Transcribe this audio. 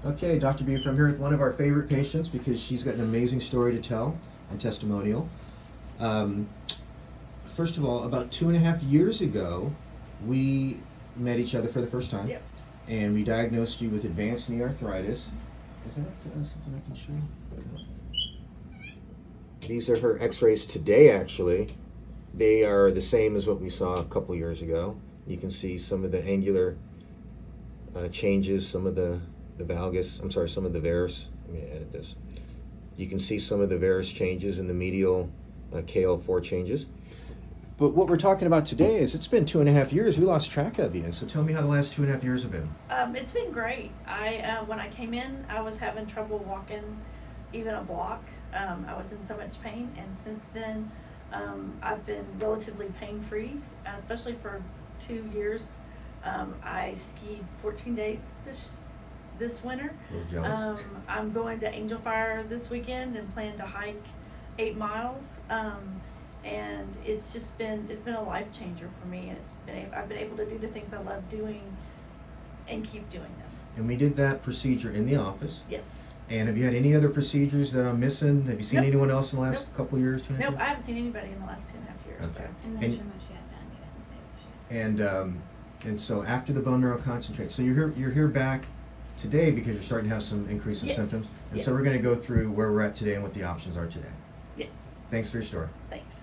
Okay, Dr. Buford, I'm here with one of our favorite patients because she's got an amazing story to tell and testimonial. Um, First of all, about 2.5 years ago, we met each other for the first time. Yep. And we diagnosed you with advanced knee arthritis. Is that something I can show you? These are her x-rays today, actually. They are the same as what we saw a couple years ago. You can see some of the angular changes, some of the valgus, some of the varus. Let me edit this. You can see some of the varus changes in the medial KL4 changes. But what we're talking about today is it's been 2.5 years. We lost track of you. So tell me how the last 2.5 years have been. It's been great. When I came in, I was having trouble walking even a block. I was in so much pain, and since then, I've been relatively pain-free, especially for 2 years. I skied 14 days this winter. A little jealous. I'm going to Angel Fire this weekend and plan to hike 8 miles. And it's been a life changer for me, and I've been able to do the things I love doing and keep doing them. And we did that procedure in the office. Yes. And have you had any other procedures that I'm missing? Have you seen Nope. anyone else in the last Nope. couple of years? 2.5 Nope, years? I haven't seen anybody in the last 2.5 years. Okay. And And- measure what she had done. You didn't say what she had. And so after the bone marrow concentrate, so you're here back today because you're starting to have some increase in Yes. symptoms. And so Yes. we're going to go through where we're at today and what the options are today. Yes. Thanks for your story. Thanks.